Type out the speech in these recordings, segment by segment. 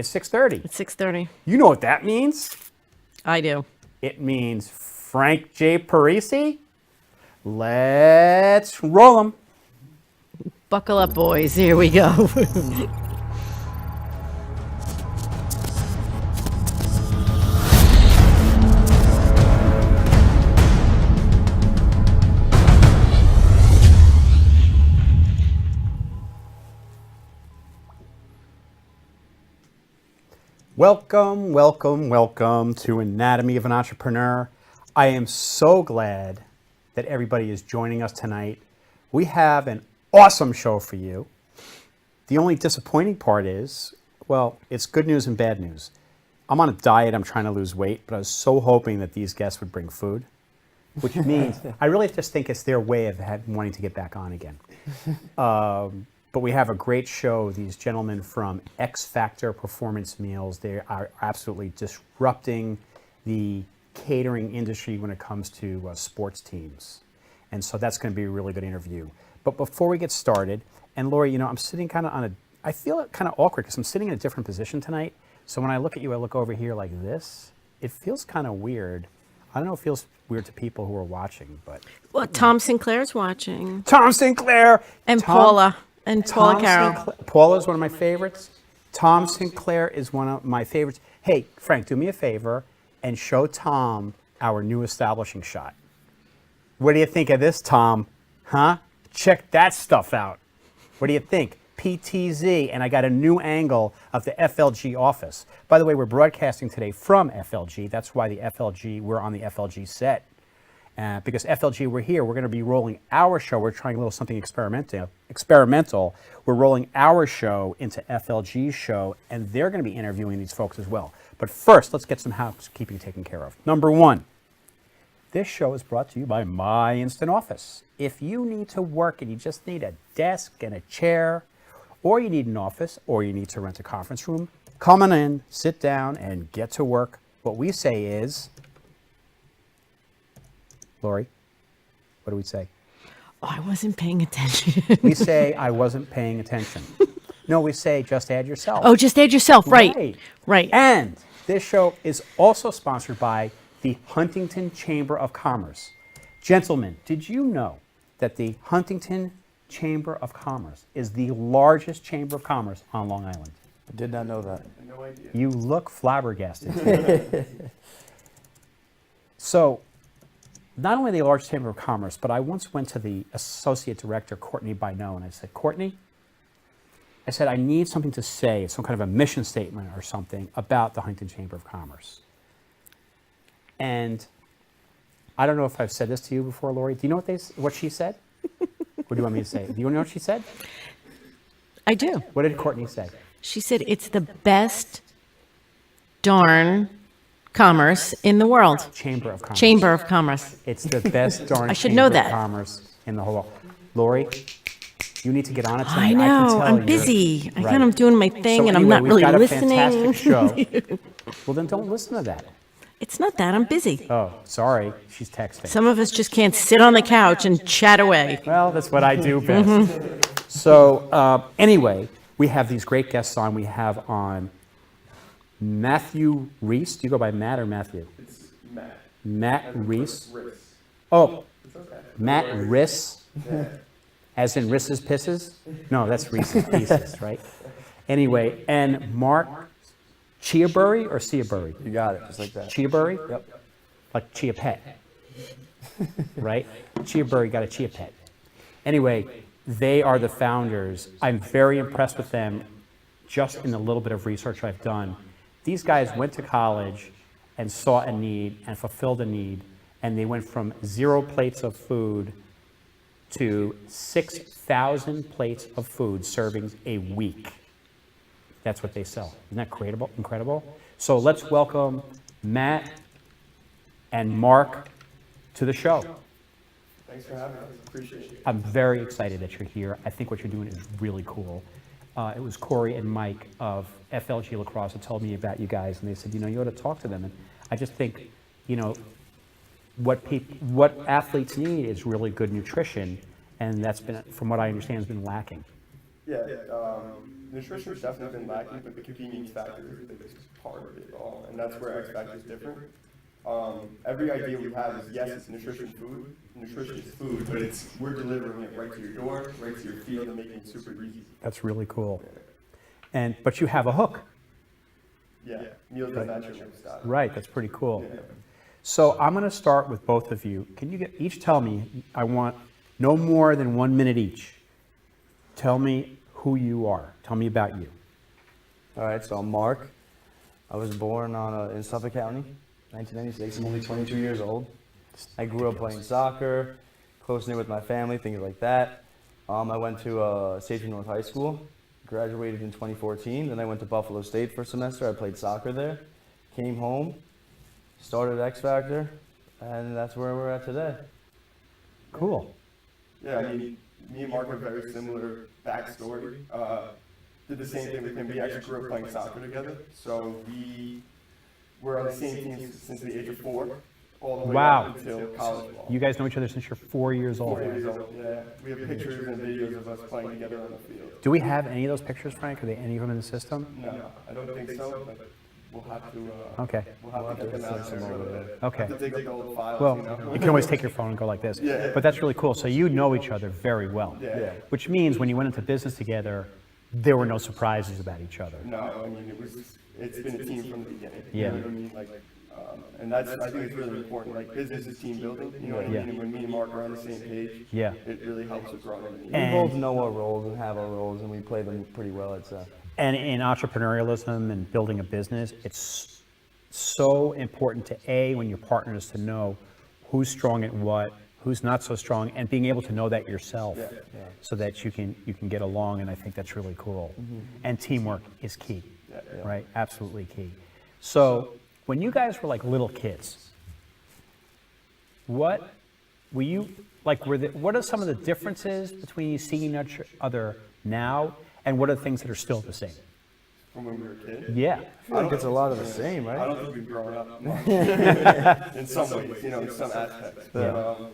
It's 6:30. It's 6:30. You know what that means? I do. It means Frank J. Parisi. Let's roll 'em. Buckle up, boys. Here we go. Welcome, welcome, welcome to Anatomy of an Entrepreneur. I am so glad that everybody is joining us tonight. We have an awesome show for you. The only disappointing part is, well, it's good news and bad news. I'm on a diet, I'm trying to lose weight, but I was so hoping that these guests would bring food, which means I really just think it's their way of wanting to get back on again. But we have a great show. These gentlemen from X Factor Performance Meals, they are absolutely disrupting the catering industry when it comes to sports teams. And so that's going to be a really good interview. But before we get started, and Lori, you know, I'm sitting kind of I feel kind of awkward because I'm sitting in a different position tonight. So when I look at you, I look over here like this. It feels kind of weird. I don't know if it feels weird to people who are watching, but. Well, Tom Sinclair's watching. Tom Sinclair! And Paula. And Paula Carroll. Paula is one of my favorites. Tom Sinclair is one of my favorites. Hey, Frank, do me a favor and show Tom our new establishing shot. What do you think of this, Tom? Huh? Check that stuff out. What do you think? PTZ, and I got a new angle of the FLG office. By the way, we're broadcasting today from FLG. That's why we're on the FLG set. Because FLG, we're here, we're going to be rolling our show. We're trying a little something experimental. We're rolling our show into FLG's show, and they're going to be interviewing these folks as well. But first, let's get some housekeeping taken care of. Number one, this show is brought to you by My Instant Office. If you need to work and you just need a desk and a chair, or you need an office, or you need to rent a conference room, come on in, sit down, and get to work. What we say is, Lori, what do we say? Oh, I wasn't paying attention. We say, I wasn't paying attention. No, we say, just add yourself. Oh, just add yourself. Right. And this show is also sponsored by the Huntington Chamber of Commerce. Gentlemen, did you know that the Huntington Chamber of Commerce is the largest chamber of commerce on Long Island? I did not know that. No idea. You look flabbergasted. So, not only the largest chamber of commerce, but I once went to the associate director, Courtney Bino, and I said, Courtney, I need something to say, some kind of a mission statement or something about the Huntington Chamber of Commerce. And I don't know if I've said this to you before, Lori. Do you know what she said? What do you want me to say? Do you know what she said? I do. What did Courtney say? She said it's the best darn commerce in the world. Chamber of Commerce. Chamber of Commerce. It's the best darn I should chamber know of that. commerce in the whole world. Lori, you need to get on it tonight. I can know. tell I'm you're- busy. Right. I'm doing my thing, So and anyway, I'm not we've really got a listening. fantastic show. Well, then don't listen to that. It's not that. I'm busy. Oh, sorry. She's texting. Some of us just can't sit on the couch and chat away. Well, that's what I do best. So anyway, we have these great guests on. We have on Matthew Reese. Do you go by Matt or Matthew? It's Matt. Matt Reese. Riss. Oh, It's okay. Matt Riss, as in Riss's Pisses? No, that's Reese's Pieces, right? Anyway, and Mark Chiabury or Ciabury? You got it, just like that. Chiabury? Yep. Like Chia Pet, right? Chiabury got a Chia Pet. Anyway, they are the founders. I'm very impressed with them just in the little bit of research I've done. These guys went to college and saw a need and fulfilled a need, and they went from 0 plates of food to 6,000 plates of food servings a week. That's what they sell. Isn't that incredible? So let's welcome Matt and Mark to the show. Thanks for having us. Appreciate it. I'm very excited that you're here. I think what you're doing is really cool. It was Corey and Mike of FLG Lacrosse that told me about you guys, and they said, you ought to talk to them. And I just think, what athletes need is really good nutrition, and that's been, from what I understand, has been lacking. Yeah, nutrition's definitely been lacking, but the convenience factor is the biggest part of it all, and that's where X Factor is different. Every idea we have is, yes, it's nutrition is food, but we're delivering it right to your door, right to your field, and making it super easy. That's really cool. But you have a hook. Yeah, meals that match your lifestyle. Right, that's pretty cool. Yeah. So I'm going to start with both of you. Can you each tell me, I want no more than 1 minute each. Tell me who you are. Tell me about you. All right, so I'm Mark. I was born in Suffolk County, 1996. I'm only 22 years old. I grew up playing soccer, close knit with my family, things like that. I went to Safety North High School, graduated in 2014. Then I went to Buffalo State for a semester. I played soccer there. Came home, started X Factor, and that's where we're at today. Cool. Yeah, I mean, me and Mark have very similar backstory. Did the same thing with him. We actually grew up playing soccer together, so we were on the same team since the age of 4, all the way Wow. up until college ball. You guys know each other since you're 4 years old. 4 years old, yeah. We have pictures and videos of us playing together on the field. Do we have any of those pictures, Frank? Are they any of them in the system? No, I don't think so, but we'll have to, Okay. we'll have to get them out there. Okay. To dig up the old files, Well, you know? you can always take your phone and go like this. Yeah. But that's really cool. So you know each other very well. Yeah. Which means when you went into business together, there were no surprises about each other. No, I mean, it's been a team from the beginning. Yeah. You know what I mean? Like, and I think it's really important. Like, business is team building, you know what I mean? Yeah. And when me and Mark are on the same page, Yeah. it really helps with growing. We And- both know our roles and have our roles, and we play them pretty well, I'd say. And in entrepreneurialism and building a business, it's so important to when your partners to know who's strong at what, who's not so strong, and being able to know that yourself, so that you can get along. And I think that's really cool. And teamwork is key, right? Absolutely key. So when you guys were like little kids, what were you like? What are some of the differences between you seeing each other now, and what are the things that are still the same? From when we were kids. Yeah. I think it's a lot of the same, I right? don't think we've grown up much. In some ways, you know, in some aspects. But,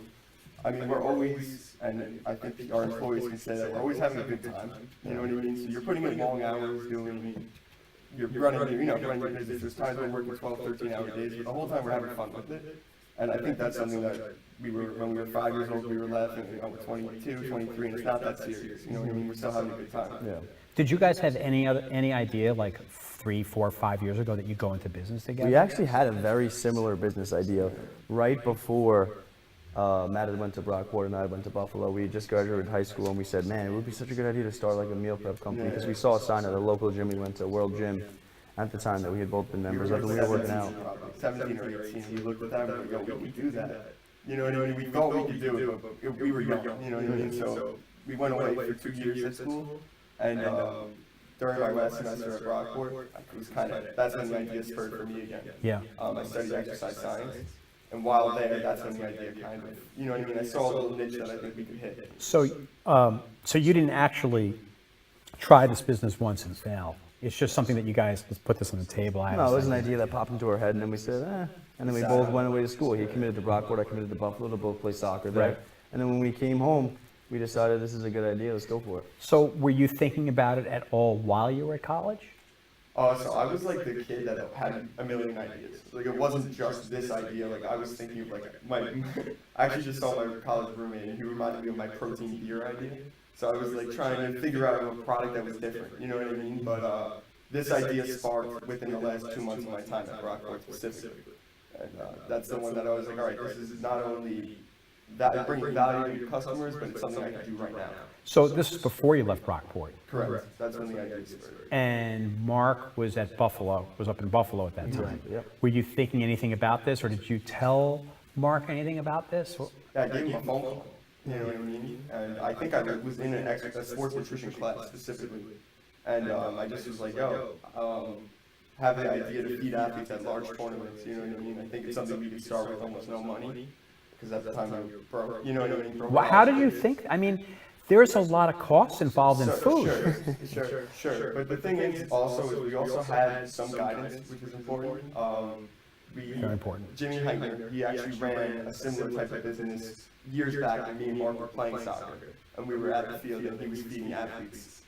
I mean, we're always, and I think our employees can say that, we're always having a good time. You know what I mean? So you're putting in long hours you're running your business. There's times we're working 12, 13-hour days, but the whole time we're having fun with it. And I think that's something that when we were 5 years old, we were laughing, you know, we're 22, 23, and it's not that serious. You know what I mean? We're still having a good time. Yeah. Did you guys have any idea like 3, 4, 5 years ago that you go into business together? We actually had a very similar business idea right before Matt had went to Brockport and I went to Buffalo. We just graduated high school and we said, man, it would be such a good idea to start like a meal prep company because we saw a sign at a local gym we went to, World Gym, at the time that we had both been members of and we were working out. 17 or 18, we looked at that and we go, we do that. You know what I mean? We thought we could do it, but we were young, you know what I mean? So we went away for 2 years at school, and during my last semester at Brockport, it was that's when the idea spurred for me again. Yeah. I studied exercise science, and while there, that's when the idea kind of, you know what I mean? I saw a little niche that I think we could hit. So, so you didn't actually try this business once and fail. It's just something that you guys just put this on the table. No, it was an idea that popped into our head and then we said, and then we both went away to school. He committed to Brockport, I committed to Buffalo to both play soccer there. Right. And then when we came home, we decided this is a good idea, let's go for it. So were you thinking about it at all while you were at college? So I was like the kid that had a million ideas. Like it wasn't just this idea. Like I was thinking of like I actually just saw my college roommate and he reminded me of my protein beer idea. So I was like trying to figure out a product that was different. You know what I mean? But this idea sparked within the last 2 months of my time at Brockport specifically. And that's the one that I was like, all right, this is not only that bringing value to customers, but it's something I can do right now. So this is before you left Brockport. Correct. That's when the idea started. And Mark was at Buffalo, was up in Buffalo at that time. Yep. Were you thinking anything about this, or did you tell Mark anything about this? Yeah, I gave him a phone call. You know what I mean? And I think I was in a sports nutrition class specifically. And I just was like, yo, have the idea to feed athletes at large tournaments. You know what I mean? I think it's something we could start with almost no money. Because at the time we were broke. You know what I mean? Well, how did you think? I mean, there's a lot of costs involved in food. Sure. But the thing is also is we also had some guidance, which is important. Very important. Jimmy Heitner, he actually ran a similar type of business years back when me and Mark were playing soccer. And we were at the field and he was feeding athletes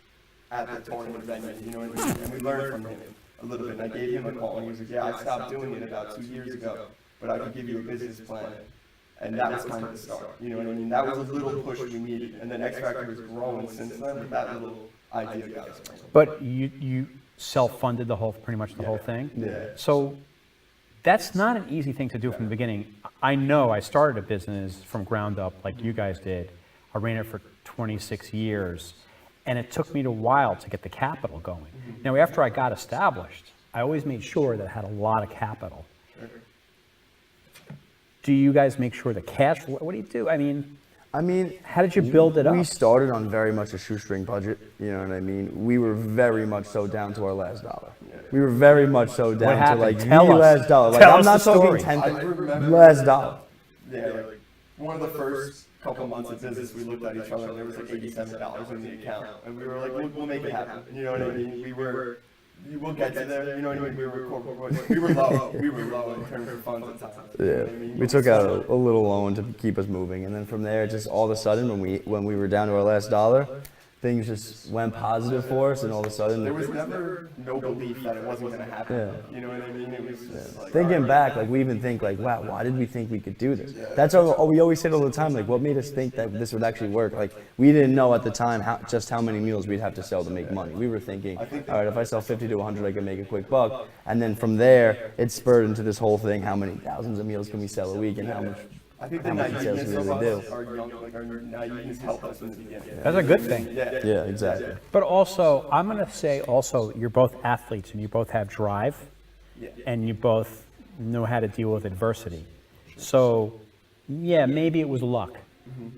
at the tournament venue, you know what I mean? And we learned from him a little bit. And I gave him a call, and he was like, yeah, I stopped doing it about 2 years ago, but I could give you a business plan. And that was kind of the start, you know what I mean? That was a little push we needed. And then X Factor has grown since then, but that little idea got us going. But you self-funded pretty much the whole thing? Yeah. So that's not an easy thing to do from the beginning. I know I started a business from ground up like you guys did. I ran it for 26 years, and it took me a while to get the capital going. Now, after I got established, I always made sure that I had a lot of capital. Do you guys make sure the cash, what do you do? I mean, how did you build it up? We started on very much a shoestring budget, you know what I mean? We were very much so down to our last dollar. We were very much so down to happened? like Tell the us. last dollar. Like Tell I'm us not the story. talking I remember- last dollar. Yeah, like one of the first couple months of business, we looked at each other and there was like $87 in the account, and we were like, we'll make it happen. You know what I mean? We'll get to there. You know what I mean? We were low in terms of funds at times. You know what I mean? We took out a little loan to keep us moving, and then from there, just all of a sudden, when we were down to our last dollar, things just went positive for us, and all of a sudden, There was never no belief that it wasn't going to happen. Yeah. You know what I mean? It was just like, thinking back, like we even think like, wow, why did we think we could do this? That's all we always said all the time. Like, what made us think that this would actually work? Like, we didn't know at the time just how many meals we'd have to sell to make money. We were thinking, all right, if I sell 50 to 100, I can make a quick buck. And then from there, it spurred into this whole thing: how many thousands of meals can we sell a week, and how much? I think the How much sales naiveness we of really us, do. our naiveness helped us in the beginning. That's a good thing. Yeah, exactly. But also, I'm going to say also, you're both athletes and you both have drive and you both know how to deal with adversity. So, yeah, maybe it was luck,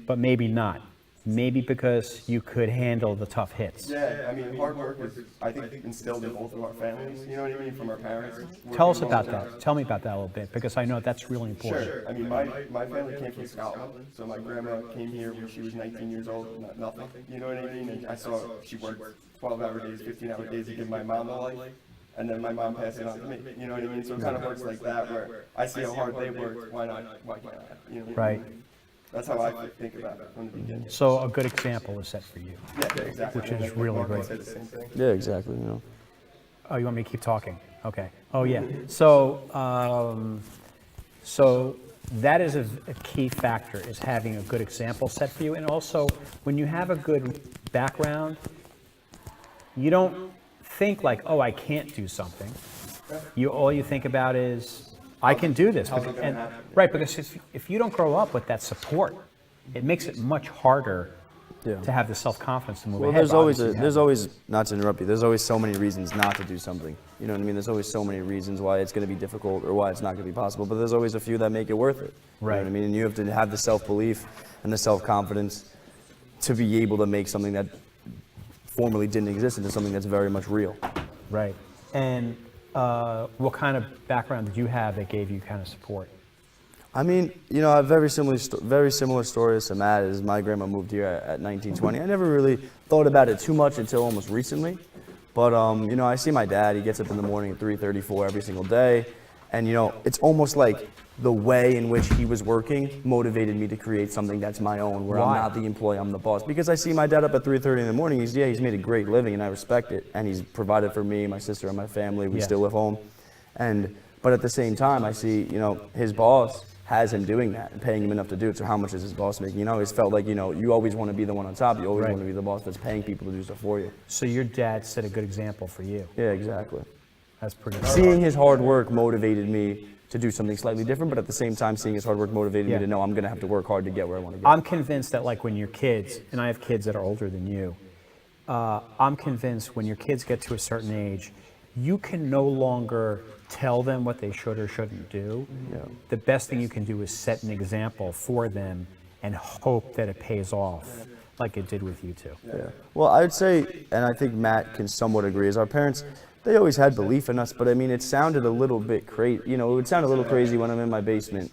but maybe not. Maybe because you could handle the tough hits. Yeah, I mean, hard work is, I think, instilled in both of our families, you know what I mean, from our parents. Tell us about that. Tell me about that a little bit, because I know that's really important. Sure. I mean, my family came from Scotland, so my grandma came here when she was 19 years old, nothing, you know what I mean? And I saw she worked 12-hour days, 15-hour days to give my mom a life, and then my mom passed it on to me, you know what I mean? So it kind of works like that, where I see how hard they worked, why can't I? You know what I Right. mean? That's how I think about it from the beginning. So a good example is set for you. Yeah, exactly. Which And is like really Marco great. said the same thing. Yeah, exactly. You know. Oh, you want me to keep talking? Okay. Oh, yeah. So, so that is a key factor, is having a good example set for you. And also, when you have a good background, you don't think like, oh, I can't do something. All you think about is, I can do this. How's it gonna And- happen? right, because if you don't grow up with that support, it makes it much harder Yeah. to have the self-confidence to move Well, ahead. there's always Obviously, you there's have it. always, not to interrupt you, there's always so many reasons not to do something. You know what I mean? There's always so many reasons why it's going to be difficult or why it's not going to be possible, but there's always a few that make it worth it. You Right. know what I mean? And you have to have the self-belief and the self-confidence to be able to make something that formerly didn't exist into something that's very much real. Right. And what kind of background did you have that gave you kind of support? I mean, you know, I have very similar stories to Matt. Is my grandma moved here at 1920. I never really thought about it too much until almost recently. But you know, I see my dad. He gets up in the morning at 3:34 every single day, and you know, it's almost like the way in which he was working motivated me to create something that's my own, where Why? I'm not the employee, I'm the boss. Because I see my dad up at 3:30 in the morning. He's made a great living, and I respect it. And he's provided for me, my sister, and my family. We Yeah. still live home, but at the same time, I see, you know, his boss has him doing that and paying him enough to do it. So how much is his boss making? You know, it's felt like, you know, you always want to be the one on top. You always Right. want to be the boss that's paying people to do stuff for you. So your dad set a good example for you. Yeah, exactly. That's pretty good. Seeing his hard work motivated me to do something slightly different, but at the same time, seeing his hard work motivated Yeah. me to know I'm going to have to work hard to get where I want to get. I'm convinced that like when your kids, and I have kids that are older than you, I'm convinced when your kids get to a certain age, you can no longer tell them what they should or shouldn't do. Yeah. The best thing you can do is set an example for them and hope that it pays off like it did with you two. Yeah. Well, I would say, and I think Matt can somewhat agree, is our parents, they always had belief in us, but I mean, it sounded a little bit crazy. You know, it would sound a little crazy when I'm in my basement.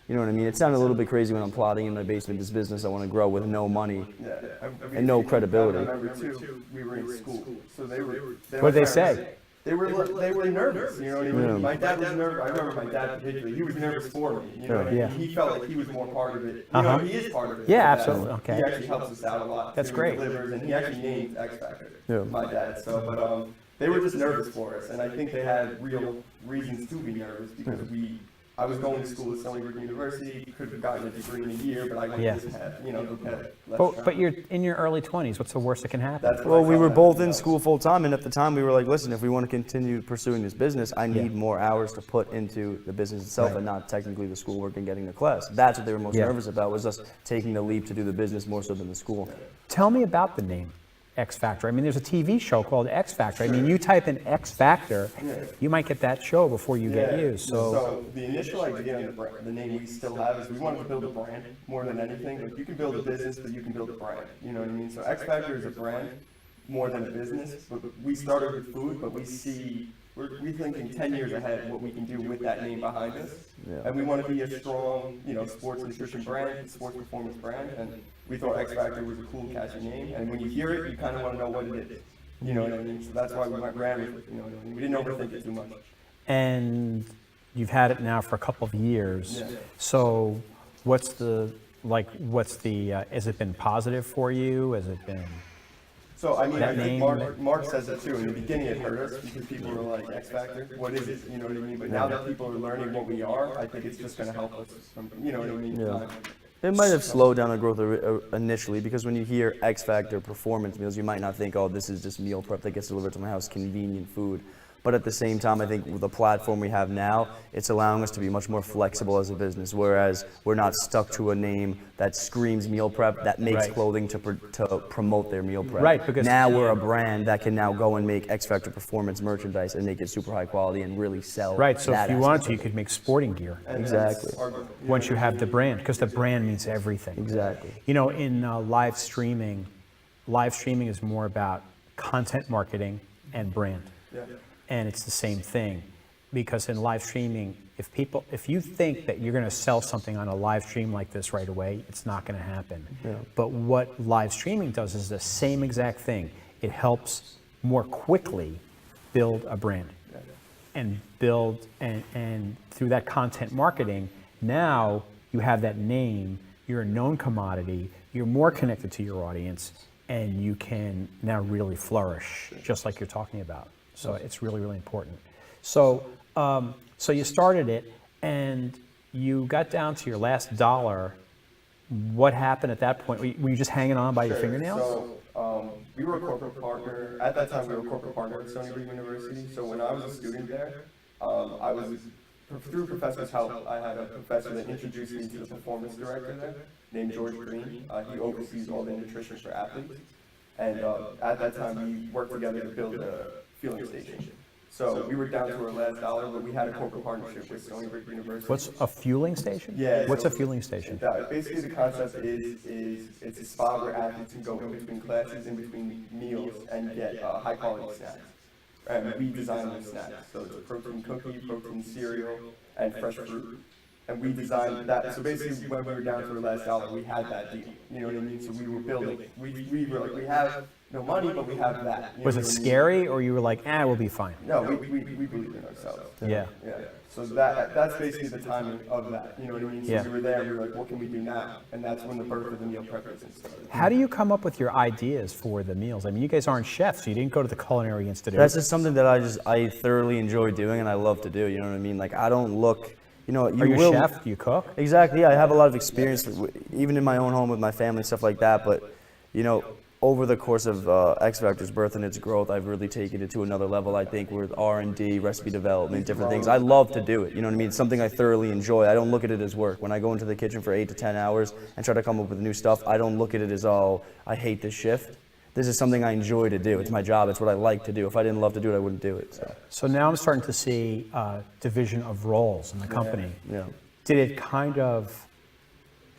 You know what I mean? It sounded a little bit crazy when I'm plotting in my basement this business I want to grow with no money Yeah. and no credibility. I remember too, we were in school, so they were. What'd they say? they were nervous, you know what I mean? My dad was nervous. I remember my dad particularly. He was nervous for me, you know what I mean? Yeah. He felt like he was more part of it. You know, he is part of it. Yeah, My dad. absolutely. Okay. He actually helps us out a lot. That's too. great. He delivers, and he actually named X Factor. Yeah. My dad. So, but they were just nervous for us, and I think they had real reasons to be nervous because I was going to school at Stony Brook University, could have gotten a degree in a year, but I went Yeah. this path, you know, the path less But traveled. you're in your early 20s. What's the worst that can happen? That's what Well, I we felt were that both in was. school full time, and at the time we were like, listen, if we want to continue pursuing this business, I need Yeah. more hours to put into the business itself and not technically the schoolwork and getting the class. That's what they were most Yeah. nervous about, was us taking the leap to do the business more so than the school. Tell me about the name X Factor. I mean, there's a TV show called X Factor. I mean, you type in X Factor, you might get that show before you get you. So the initial idea on the name we still have is we wanted to build a brand more than anything. Like you can build a business, but you can build a brand. You know what I mean? So X Factor is a brand more than a business. But we started with food, but we're thinking 10 years ahead what we can do with that name behind us. Yeah. And we want to be a strong, you know, sports nutrition brand, sports performance brand. And we thought X Factor was a cool, catchy name. And when you hear it, you kind of want to know what it is. You know what I mean? So that's why we ran with it. You know what I mean? We didn't overthink it too much. and you've had it now for a couple of years. Yeah. So has it been positive for you? Has it been? So, I mean, That I think name- Mark says it too. In the beginning, it hurt us because people were like, X Factor, what is it? You know what I mean? But now that people are learning what we are, I think it's just going to help us from, you know what I mean? Yeah. It might have slowed down the growth initially, because when you hear X Factor performance meals, you might not think, oh, this is just meal prep that gets delivered to my house, convenient food. But at the same time, I think with the platform we have now, it's allowing us to be much more flexible as a business, whereas we're not stuck to a name that screams meal prep, that makes Right. clothing to promote their meal prep. Right, because- now we're a brand that can now go and make X Factor performance merchandise and make it super high quality and really sell. Right, so if that you wanted aspect to, you of it. could make sporting gear Exactly. once you have the brand, because the brand means everything. Exactly. You know, in live streaming is more about content marketing and brand. Yeah. And it's the same thing, because in live streaming, if you think that you're going to sell something on a live stream like this right away, it's not going to happen. Yeah. But what live streaming does is the same exact thing. It helps more quickly build a brand and build, and through that content marketing, now you have that name, you're a known commodity, you're more connected to your audience, and you can now really flourish, just like you're talking about. So it's really, really important. So, so you started it, and you got down to your last dollar. What happened at that point? Were you just hanging on by your fingernails? So, we were a corporate partner. At that time, we were a corporate partner at Stony Brook University. So when I was a student there, I was, through professor's help, I had a professor that introduced me to the performance director there, named George Green. He oversees all the nutrition for athletes. And at that time, we worked together to build a fueling station. So we were down to our last dollar, but we had a corporate partnership with Stony Brook University. What's a fueling station? Yeah. What's so a fueling station? Basically, the concept is it's a spot where athletes can go in between classes, in between meals, and get high quality snacks. And we design those snacks. So it's a protein cookie, protein cereal, and fresh fruit. And we designed that. So basically, when we were down to our last dollar, we had that deal. You know what I mean? So we were building. We were like, we have no money, but we have that. You Was know it what I mean? scary, or you were like, we'll be fine? No, we believed in ourselves. Yeah. Yeah. So that's basically the timing of that. You know what I mean? So Yeah. we were there, and we were like, what can we do now? And that's when the birth of the meal prep business started. How do you come up with your ideas for the meals? I mean, you guys aren't chefs, so you didn't go to the Culinary Institute. That's just something that I thoroughly enjoy doing and I love to do. You know what I mean? Like, I don't look, you know, you Are you a will. chef? Do you cook? Exactly. Yeah, I have a lot of experience, even in my own home with my family, stuff like that. But, you know, over the course of X Factor's birth and its growth, I've really taken it to another level. I think with R&D, recipe development, different things. I love to do it. You know what I mean? It's something I thoroughly enjoy. I don't look at it as work. When I go into the kitchen for 8 to 10 hours and try to come up with new stuff, I don't look at it as, oh, I hate this shift. This is something I enjoy to do. It's my job. It's what I like to do. If I didn't love to do it, I wouldn't do it. So now I'm starting to see division of roles in the company. Yeah. Did it kind of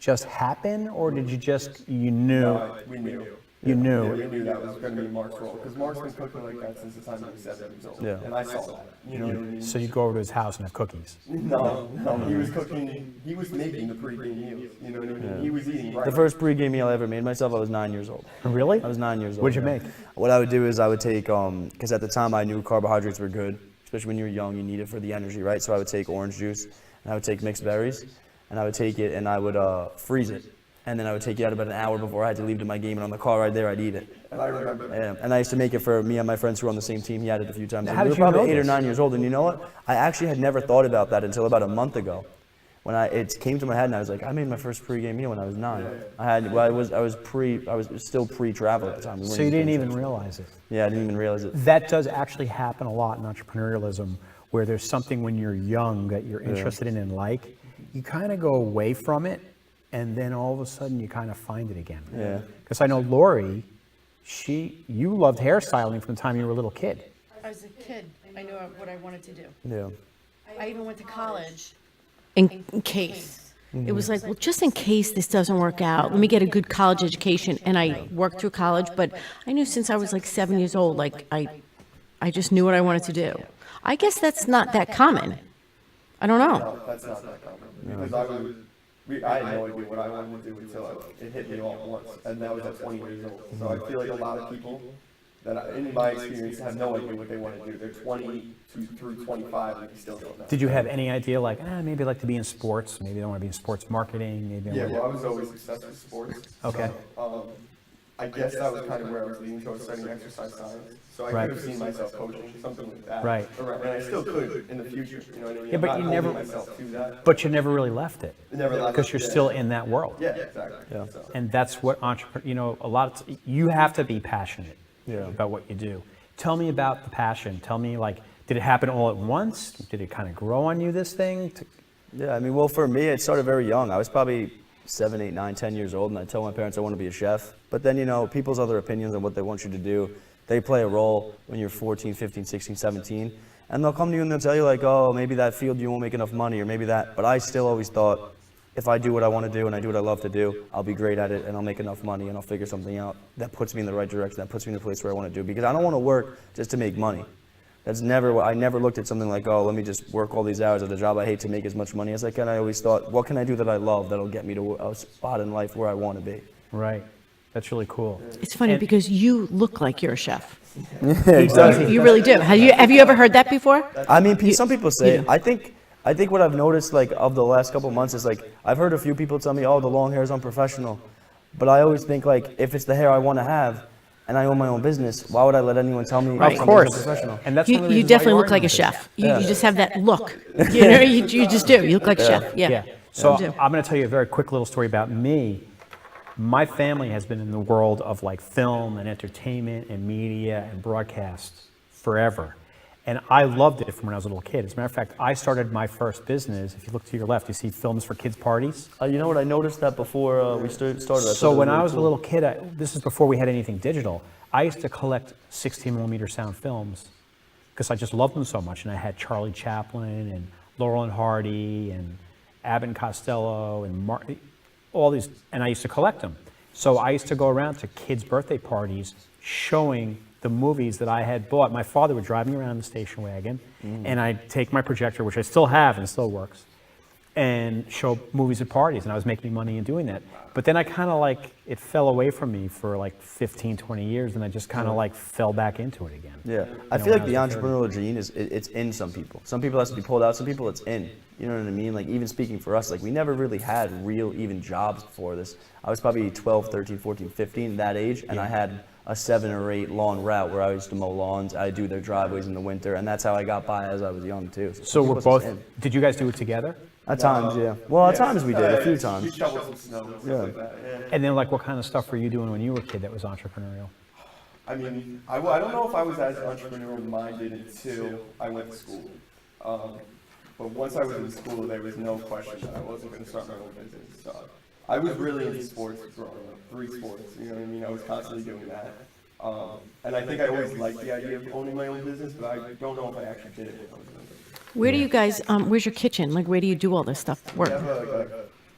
just happen, or did you knew? We knew. You Yeah, knew. we knew that was going to be Mark's role because Mark's been cooking like that since the time he was 7 years old. Yeah. And I saw that. You know what I mean? So you'd go over to his house and have cookies. No, he was cooking. He was making the pregame meals. You know what I mean? He was eating right. The first pregame meal I ever made myself, I was 9 years old. Really? I was 9 years old. What'd you yeah. make? What I would do is I would take, because at the time I knew carbohydrates were good, especially when you're young, you need it for the energy, right? So I would take orange juice, and I would take mixed berries, and I would take it and I would freeze it. And then I would take it out about an hour before I had to leave to my game, and on the car ride there, I'd eat it. And I remember. Yeah. And I used to make it for me and my friends who were on the same team. He had it a few times. How we did were you know probably 8 or this? 9 years old, and you know what? I actually had never thought about that until about a month ago. When it came to my head, and I was like, I made my first pregame meal when I was 9. I was still pre-travel at the time. We weren't So you didn't paying even attention. realize it. Yeah, I didn't even realize it. That does actually happen a lot in entrepreneurialism, where there's something when you're young that you're interested in and like, you kind of go away from it, and then all of a sudden you kind of find it again. Yeah. Because I know Lori, you loved hairstyling from the time you were a little kid. As a kid, I knew what I wanted to do. Yeah. I even went to college in case. It was like, well, just in case this doesn't work out, let me get a good college education. And I worked through college, but I knew since I was like 7 years old, like I just knew what I wanted to do. I guess that's not that common. I don't know. No, that's not that common. Because I had no idea what I wanted to do until it hit me all at once, and that was at 20 years old. So I feel like a lot of people in my experience, have no idea what they want to do. They're 20 through 25, and they still don't know. Did you have any idea, like, maybe I'd like to be in sports, maybe I want to be in sports marketing, maybe Yeah, well, I was always obsessed with sports. Okay. So, I guess that was kind of where I was leaning towards studying exercise science. So I Right. could have seen myself coaching, something like that. Right. And I still could in the future, you know what I mean? Yeah, but I'm you not never- holding myself to that. But you never really left it, Never left because it, you're yeah. still in that world. Yeah, exactly. Yeah. So, And that's what you have to be passionate Yeah. about what you do. Tell me about the passion. Tell me, like, did it happen all at once? Did it kind of grow on you, this thing? Yeah, I mean, well, for me, it started very young. I was probably 7, 8, 9, 10 years old, and I told my parents I want to be a chef. But then, people's other opinions on what they want you to do, they play a role when you're 14, 15, 16, 17. And they'll come to you and they'll tell you, like, oh, maybe that field you won't make enough money, or maybe that. But I still always thought, if I do what I want to do and I do what I love to do, I'll be great at it and I'll make enough money and I'll figure something out that puts me in the right direction, that puts me in the place where I want to do. Because I don't want to work just to make money. That's never, I never looked at something like, oh, let me just work all these hours at a job I hate to make as much money as I can. I always thought, what can I do that I love that'll get me to a spot in life where I want to be? Right. That's really cool. It's funny And- because you look like you're a chef. Exactly. You really do. Have you ever heard that before? I mean, some people say, you do. I think what I've noticed, like, of the last couple months is, like, I've heard a few people tell me, oh, the long hair is unprofessional. But I always think, like, if it's the hair I want to have and I own my own business, why would I let anyone tell me Right. Of something's course. unprofessional? And that's one of the You reasons why definitely are look like in a this. chef. You just have that look. You just do. You look like a chef. Yeah. Yeah. So You do. I'm going to tell you a very quick little story about me. My family has been in the world of like film and entertainment and media and broadcast forever. And I loved it from when I was a little kid. As a matter of fact, I started my first business. If you look to your left, you see films for kids' parties. You know what? I noticed that before we started. So when I was a little kid, this is before we had anything digital, I used to collect 16 millimeter sound films because I just loved them so much. And I had Charlie Chaplin and Laurel and Hardy and Abbott and Costello and all these, and I used to collect them. So I used to go around to kids' birthday parties showing the movies that I had bought. My father would drive me around in the station wagon, and I'd take my projector, which I still have and still works, and show movies at parties, and I was making money in doing that. But then I kind of like, it fell away from me for like 15, 20 years, and I just kind of like fell back into it again. Yeah, I You know, feel like when the I was a kid. entrepreneurial gene it's in some people. Some people it has to be pulled out. Some people it's in. You know what I mean? Like, even speaking for us, like, we never really had real even jobs before this. I was probably 12, 13, 14, 15, that age, and I had a 7 or 8 lawn route where I used to mow lawns. I do their driveways in the winter, and that's how I got by as I was young too. So some we're people it's both, in. did you guys do it together? At times, yeah. Well, at times we did, a few We times. shoveled some snow and stuff like that. Yeah. And then like what kind of stuff were you doing when you were a kid that was entrepreneurial? I mean, I don't know if I was as entrepreneurial minded until I went to school. But once I was in school, there was no question that I wasn't going to start my own business. So I was really into sports growing up, 3 sports. You know what I mean? I was constantly doing that. And I think I always liked the idea of owning my own business, but I don't know if I actually did it when I was younger. Where do you guys? Where's your kitchen? Like, where do you do all this stuff? We Work. have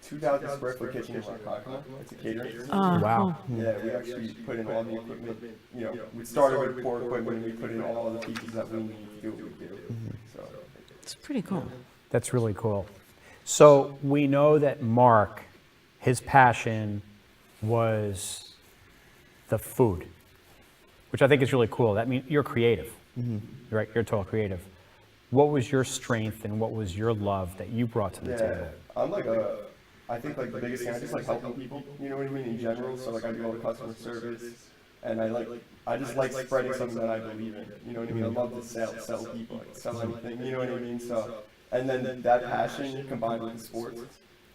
2,000 square foot kitchen in Rockaway. It's a catering facility. Wow. Yeah, we actually put in all the equipment. You know, we started with poor equipment and we put in all the pieces that we need to do what we do. So It's pretty cool. That's really cool. So we know that Mark, his passion was the food, which I think is really cool. That means you're creative, right? You're a total creative. What was your strength and what was your love that you brought to the table? I'm like I think like the biggest thing, I just like helping people, you know what I mean, in general. So like I do all the customer service, and I just like spreading something that I believe in, you know what I mean. I love to sell people, like sell anything, you know what I mean. So, and then that passion combined with the sports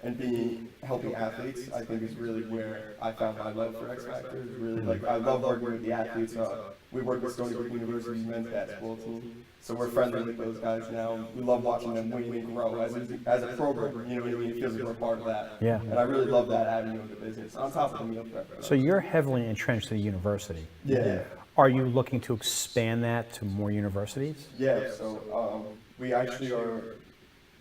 and helping athletes, I think is really where I found my love for X Factor. Is really like I love working with the athletes. We work with Stony Brook University's men's basketball team. So we're friendly with those guys now. We love watching them win and grow as a program. You know what I mean? It feels like we're part of that. Yeah. And I really love that avenue of the business. On top of the meal prep. So you're heavily entrenched to the university. Yeah. Are you looking to expand that to more universities? Yeah. So we actually are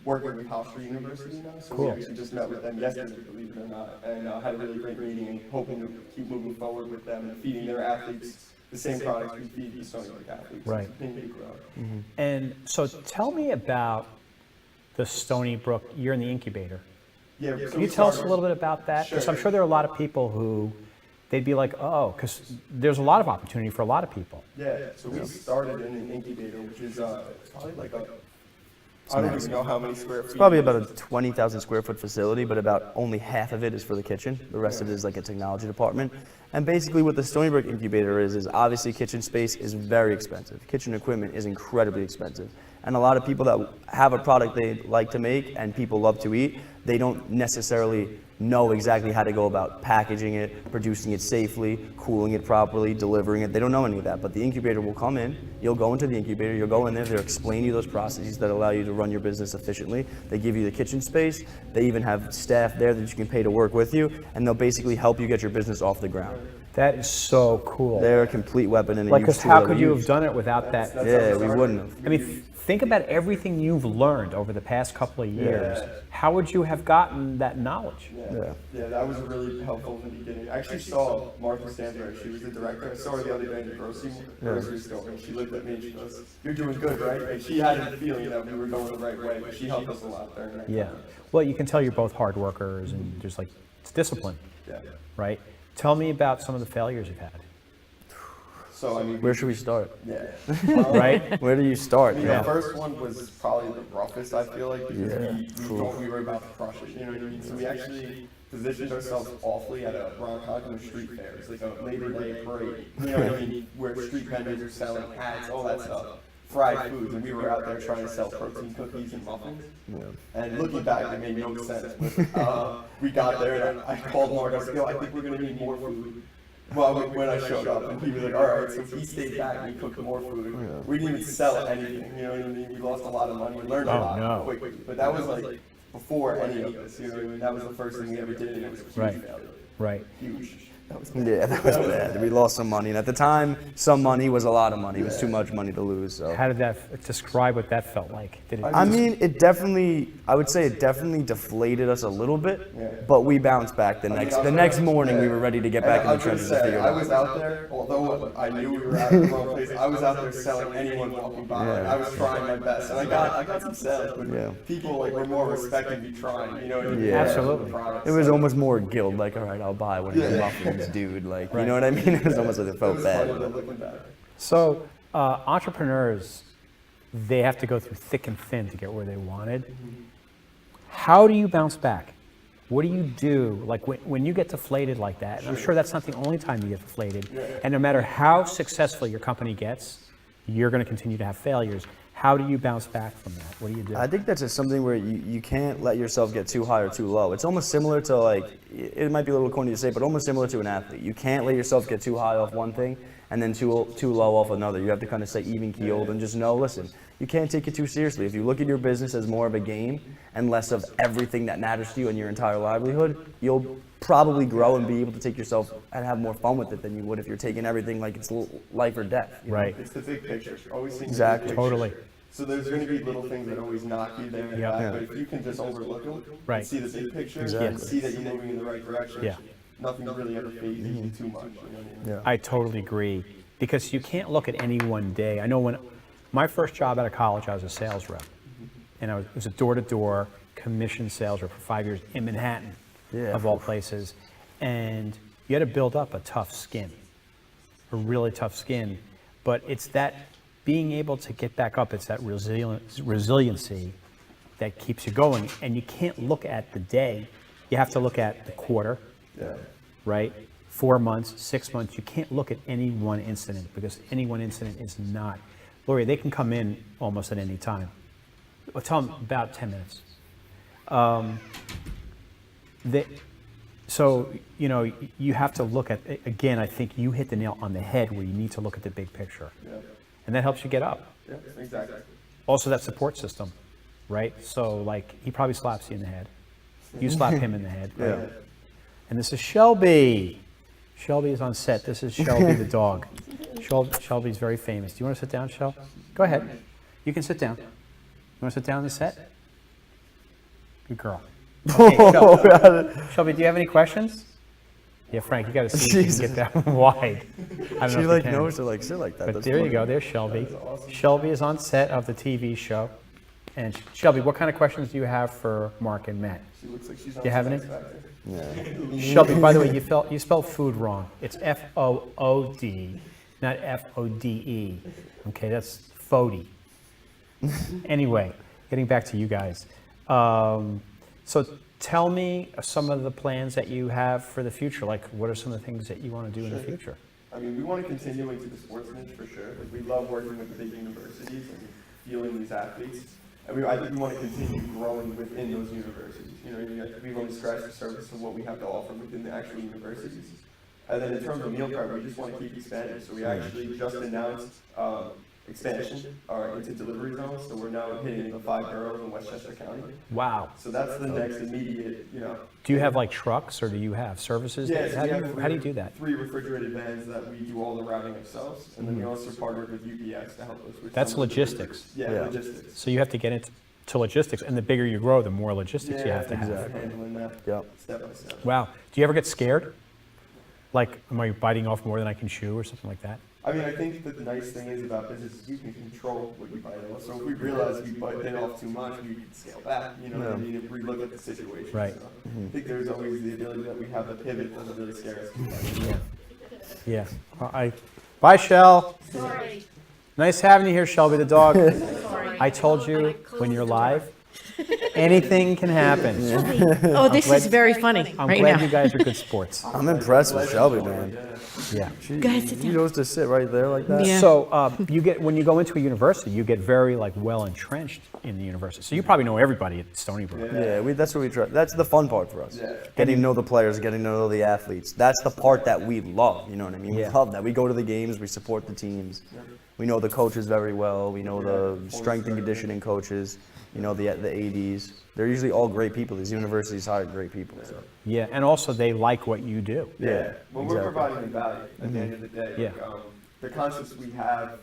working with House Street University now. So we actually just met with them yesterday, believe it or not, and had a really great meeting and hoping to keep moving forward with them and feeding their athletes the same products we feed the Stony Brook athletes. Right. Continue to grow. And so tell me about the Stony Brook. You're in the incubator. Yeah. So Can you tell us a little bit about that? Because I'm sure there are a lot of people who they'd be like, oh, because there's a lot of opportunity for a lot of people. Yeah. So we started in an incubator, which is probably like I don't even know how many square feet. It's probably about a 20,000 square foot facility, but about only half of it is for the kitchen. The rest of it is like a technology department. And basically what the Stony Brook incubator is obviously kitchen space is very expensive. Kitchen equipment is incredibly expensive. And a lot of people that have a product they like to make and people love to eat, they don't necessarily know exactly how to go about packaging it, producing it safely, cooling it properly, delivering it. They don't know any of that, but the incubator will come in, you'll go into the incubator, you'll go in there, they'll explain to you those processes that allow you to run your business efficiently. They give you the kitchen space, they even have staff there that you can pay to work with you, and they'll basically help you get your business off the ground. That is so cool. They're a complete weapon in a Like, use because tool how that could we you use. have done it without that? Yeah, we wouldn't have. I mean, think about everything you've learned over the past couple of years. How would you have gotten that knowledge? Yeah, that was really helpful in the beginning. I actually saw Martha Stanbury. She was the director. I saw her the other day in the grocery store, and she looked at me and she goes, "You're doing good, right?" And she had a feeling that we were going the right way, but she helped us a lot during that Yeah. time. Well, you can tell you're both hard workers and there's like, it's discipline, Yeah. right? Tell me about some of the failures you've had, So, I mean, Where should we start? yeah. right? Where do you start? I mean, Yeah. the first one was probably the roughest, I feel like, because we thought we were about to crush it, you know what I mean? So we actually positioned ourselves awfully at a Ronkonkoma street fair. It's like a Labor Day parade, you know what I mean? Where street vendors are selling hats, all that stuff, fried foods, and we were out there trying to sell protein cookies and muffins. And looking back, it made no sense. But, we got there, and I called Mark, I was like, yo, I think we're gonna need more food. Well, when I showed up, and he was like, all right, so he stayed back and he cooked more food. We didn't even sell anything, you know what I mean? We lost a lot of money, we learned a lot quickly. But that was like before any of this, you know what I mean? That was the first thing we ever did, and it was a huge Right. failure. Right. Huge. That was Yeah, that was bad. We lost some money, and at the time, some money was a lot of money. It was too much money to lose. So. How did that, describe what that felt like? Did it, I mean, I would say it definitely deflated us a little bit, but we bounced back the next morning. We were ready to get back in the trenches and figure it I out. was out there, although I knew we were at the wrong place, I was out there selling anyone walking by. I was trying my best, and I got some sales, but people like were more respecting me trying, you know what I mean? Yeah. Absolutely. It was almost more guilt, like, all right, I'll buy one of your muffins, dude. Like, you know what I mean? It was almost like it felt bad. Looking back. So entrepreneurs, they have to go through thick and thin to get where they wanted. How do you bounce back? What do you do? Like when you get deflated like that, and I'm sure that's not the only time you get deflated, and no matter how successful your company gets, you're going to continue to have failures. How do you bounce back from that? What do you do? I think that's just something where you can't let yourself get too high or too low. It's almost similar to, like, it might be a little corny to say, but almost similar to an athlete. You can't let yourself get too high off one thing and then too low off another. You have to kind of stay even keeled and just know, listen, you can't take it too seriously. If you look at your business as more of a game and less of everything that matters to you and your entire livelihood, you'll probably grow and be able to take yourself and have more fun with it than you would if you're taking everything like it's life or death. You know? Right. It's the big picture. Always seeing Exactly. the big picture. Totally. So there's going to be little things that always knock you there and Yeah. back, Yeah. but if you can just overlook them Right. and see the big picture and Exactly. see that you're moving in the right direction, Yeah. nothing really ever phases you too much. You know what I mean? Yeah. I totally agree, because you can't look at any one day. I know when my first job out of college, I was a sales rep, and it was a door-to-door commission sales rep for 5 years in Manhattan, Yeah. of all places, and you had to build up a tough skin, a really tough skin. But it's that being able to get back up, it's that resiliency that keeps you going, and you can't look at the day. You have to look at the quarter, Yeah. right? 4 months, 6 months. You can't look at any one incident, because any one incident is not. Lori, they can come in almost at any time. Well, tell them about 10 minutes. So, you know, you have to look at, again, I think you hit the nail on the head where you need to look at the big picture. Yeah. And that helps you get up. Yeah, exactly. Also, that support system, right? So, like, he probably slaps you in the head. You slap him in the head, right? Yeah. And this is Shelby. Shelby is on set. This is Shelby the dog. Shelby's very famous. Do you want to sit down, Shel? Go ahead. You can sit down. You want to sit down on the set? Good girl. Okay, Shelby, do you have any questions? Yeah, Frank, you got to see if you can get that wide. I don't know She if you like can. knows to like sit like that. But That's there you funny. go. There's Shelby. Shelby is on set of the TV show. And Shelby, what kind of questions do you have for Mark and Matt? She looks like she's on Do you have any? X Factor. Yeah. Shelby, by the way, you spelled food wrong. It's Food, not Fode. Okay, that's Fody. Anyway, getting back to you guys. So tell me some of the plans that you have for the future. Like, what are some of the things that you want to do in the future? I mean, we want to continue into the sports niche for sure. Like, we love working with the big universities and fueling these athletes. And I think we want to continue growing within those universities. You know, we've only scratched the surface of what we have to offer within the actual universities. And then in terms of meal prep, we just want to keep expanding. So we actually just announced expansion into delivery zones. So we're now hitting the 5 boroughs in Westchester County. Wow. So that's the next immediate, you know. Do you have like trucks, or do you have services? Yeah, so How do you do that? 3 refrigerated vans that we do all the routing ourselves, and then we also partnered with UPS to help us with. That's some of the logistics. deliveries. Yeah, Yeah. logistics. So you have to get into logistics, and the bigger you grow, the more logistics you have to have. exactly. Handling that Yep. step by step. Wow. Do you ever get scared? Like, am I biting off more than I can chew, or something like that? I mean, I think that the nice thing is about business is you can control what you bite off. So if we realize we bit off too much, we can scale back. You know what I mean? If we look at the situation. Right. So I think there's always the ability that we have the pivot doesn't really scare us too much. Yeah. Bye, Shell. Sorry. Nice having you here, Shelby the dog. I told you, when you're live, anything can happen. Oh, this is very funny I'm right glad now. you guys are good sports. I'm impressed with Shelby, man. Yeah. She, Go ahead, sit he down. knows to sit right there like that. Yeah. So when you go into a university, you get very like well entrenched in the university. So you probably know everybody at Stony Brook. Yeah, that's what we try. That's the fun part for us. Yeah. Getting to know the players, getting to know the athletes. That's the part that we love. You know what I mean? Yeah. We love that. We go to the games. We support the teams. We know the coaches very well. We know the strength and conditioning coaches. You know the ADs. They're usually all great people. These universities hire great people. So. Yeah, and also they like what you do. Yeah. Well, we're exactly. providing them value at the end of the day. Yeah. Like, the concepts we have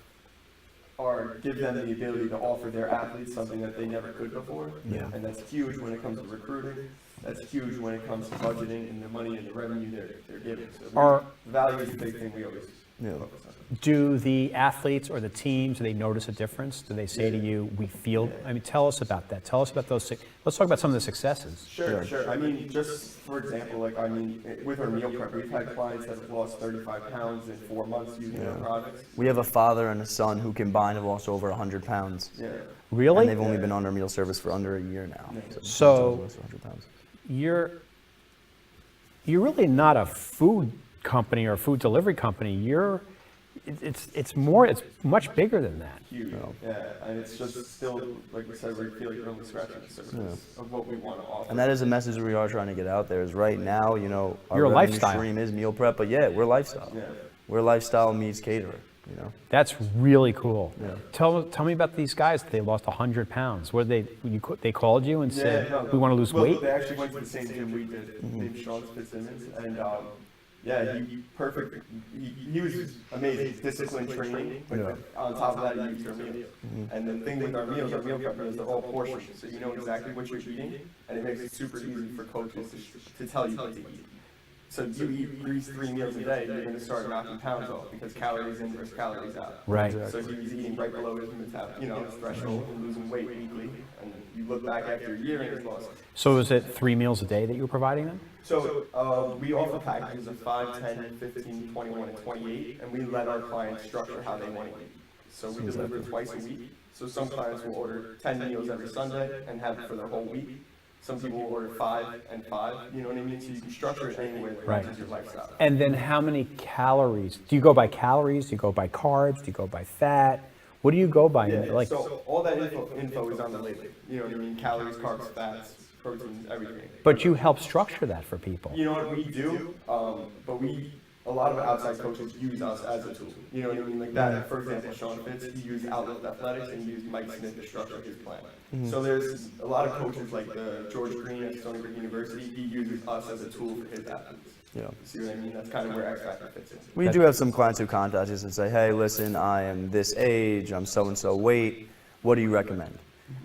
give them the ability to offer their athletes something that they never could before. Yeah. And that's huge when it comes to recruiting. That's huge when it comes to budgeting and the money and the revenue they're giving. So value is a big thing we always Yeah. focus on. Do the athletes or the teams, do they notice a difference? Do they say to you, we feel, I mean, tell us about that. Tell us about those, let's talk about some of the successes. Sure, sure. I mean, just for example, like, I mean, with our meal prep, we've had clients that have lost 35 pounds in 4 months using our products. We have a father and a son who combined have lost over 100 pounds. Yeah. Really? And they've only been on our meal service for under a year now. So- lost 100 pounds. You're really not a food company or a food delivery company. It's much bigger than that. Huge. Yeah. And it's just still, like we said, we feel like we're only scratching the surface of what we want to offer. And that is a message we are trying to get out there. Is right now, you know, our You're a revenue lifestyle. stream is meal prep, but yeah, we're lifestyle. Yeah. We're lifestyle meets caterer. You know. That's really cool. Yeah. Tell me about these guys. They lost 100 pounds. What did they called you and said, no, we want to lose well, weight? They actually went to the same gym we did, named Sean Fitzsimmons, and Yeah, perfect. He was amazing. Disciplined training, but on top of that, he used our meals. And the thing with our meals, our meal prep meals, they're all portions, so you know exactly what you're eating, and it makes it super easy for coaches to tell you what to eat. So you eat 3 meals a day, you're going to start knocking pounds off because calories in versus calories out. Right. So he's eating right below his his threshold and losing weight weekly, and you look back after a year and he's lost. So is it 3 meals a day that you were providing them? So we offer packages of 5, 10, 15, 21, and 28, and we let our clients structure how they want to eat. So we deliver twice a week. So some clients will order 10 meals every Sunday and have it for their whole week. Some people will order 5 and 5, you know what I mean? So you can structure it any way that matches your lifestyle. And then how many calories? Do you go by calories? Do you go by carbs? Do you go by fat? What do you go by? Yeah, so all that info is on the label. You know what I mean? Calories, carbs, fats, proteins, everything. But you help structure that for people. You know what we do? But a lot of outside coaches use us as a tool. You know what I mean? Like that, for example, Sean Fitz, he used Outlook Athletics and he used Mike Smith to structure his plan. So there's a lot of coaches like the George Green at Stony Brook University, he uses us as a tool for his athletes. Yeah. See what I mean? That's kind of where X Factor fits in. We do have some clients who contact us and say, hey, listen, I am this age, I'm so-and-so weight, what do you recommend?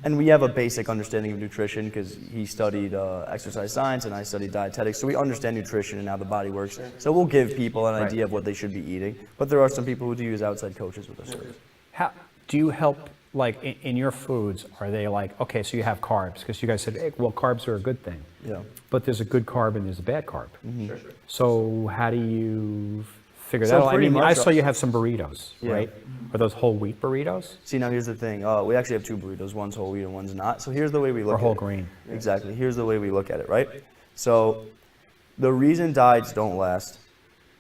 And we have a basic understanding of nutrition because he studied exercise science and I studied dietetics, so we understand nutrition and how the body works. So we'll give people an idea of what they should be eating, but there are some people who do use outside coaches with us. How do you help, like in your foods, are they like, okay, so you have carbs, because you guys said, hey, well, carbs are a good thing. Yeah. But there's a good carb and there's a bad carb. Sure. So how do you figure So that out? I pretty mean, I much- saw you have some burritos, Yeah. right? Are those whole wheat burritos? See, now here's the thing. We actually have 2 burritos. One's whole wheat and one's not. So here's the way we look Or at whole it. grain? Exactly. Here's the way we look at it, right? So the reason diets don't last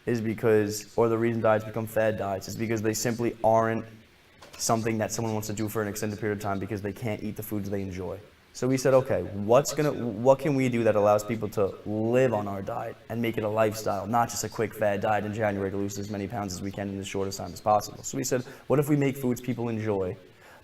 is because, or the reason diets become fad diets is because they simply aren't something that someone wants to do for an extended period of time because they can't eat the foods they enjoy. So we said, okay, what can we do that allows people to live on our diet and make it a lifestyle, not just a quick fad diet in January to lose as many pounds as we can in the shortest time as possible. So we said, what if we make foods people enjoy,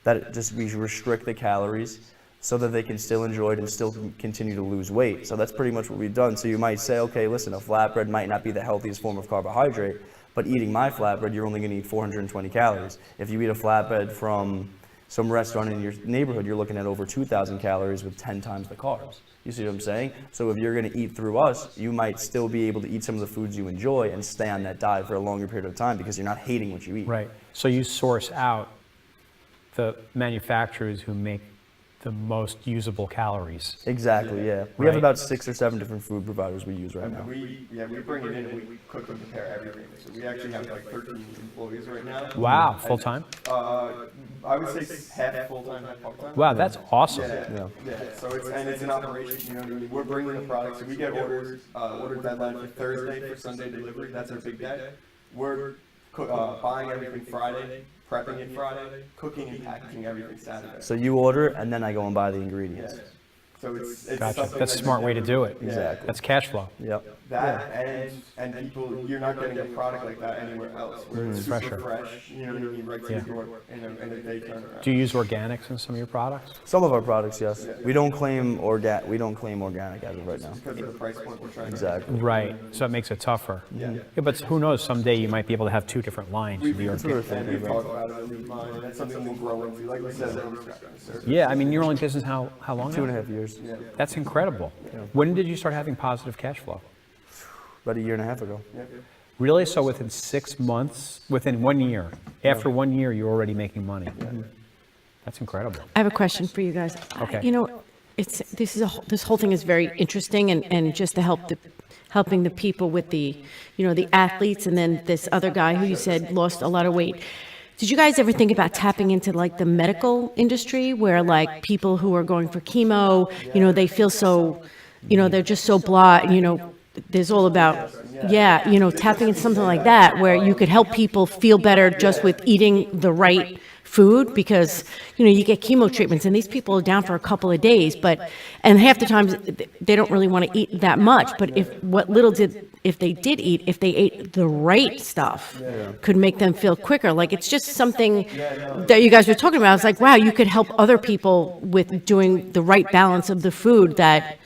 that just we restrict the calories so that they can still enjoy it and still continue to lose weight. So that's pretty much what we've done. So you might say, okay, listen, a flatbread might not be the healthiest form of carbohydrate, but eating my flatbread, you're only gonna eat 420 calories. If you eat a flatbread from some restaurant in your neighborhood, you're looking at over 2,000 calories with 10 times the carbs. You see what I'm saying? So if you're gonna eat through us, you might still be able to eat some of the foods you enjoy and stay on that diet for a longer period of time because you're not hating what you eat. Right. So you source out the manufacturers who make the most usable calories. Exactly, yeah. We have Right. about 6 or 7 different food providers we use right And now. we bring it in and we cook and prepare everything. So we actually have like 13 employees right now. Wow, full time? I would say half full-time, half part-time. Wow, that's awesome. Yeah. So it's an operation, you know what I mean? We're bringing the product, so we get orders, order deadline for Thursday for Sunday delivery, that's our big day. We're buying everything Friday, prepping it Friday, cooking and packaging everything Saturday. So you order and then I go and buy the ingredients. So it's Gotcha. something That's a that smart you way to never- do it. Exactly. That's cash flow. Yep. That and people, you're not getting a product like that anywhere else. Where it's super Fresher. fresh, you know what I mean, right to Yeah. the door in a day turnaround. Do you use organics in some of your products? Some of our products, yes. We don't claim organic as of right now. Because of the price point we're trying to. Exactly. Right, so it makes it tougher. Yeah. But who knows, someday you might be able to have 2 different lines. of the That's what we're organic. And thinking we've about. talked about it, we've mine, and that's something we'll grow into. Like we said, we're scratching the surface. Yeah, I mean, you're only in business how long now? 2.5 years. Yeah. That's incredible. When did you start having positive cash flow? About 1.5 years ago. Yeah. Really? So within 6 months, within 1 year, after 1 year, you're already making money. That's incredible. I have a question for you guys. Okay. You know, this whole thing is very interesting, and just to helping the people with the athletes, and then this other guy who you said lost a lot of weight. Did you guys ever think about tapping into like the medical industry, where like people who are going for chemo, they feel so, they're just so blah, there's all about, tapping into something like that where you could help people feel better just with eating the right food, because you get chemo treatments and these people are down for a couple of days, and half the times they don't really want to eat that much, but if they ate the right stuff, could make them feel quicker. Like, it's just something that you guys were talking about. It's like, wow, you could help other people with doing the right balance of the food that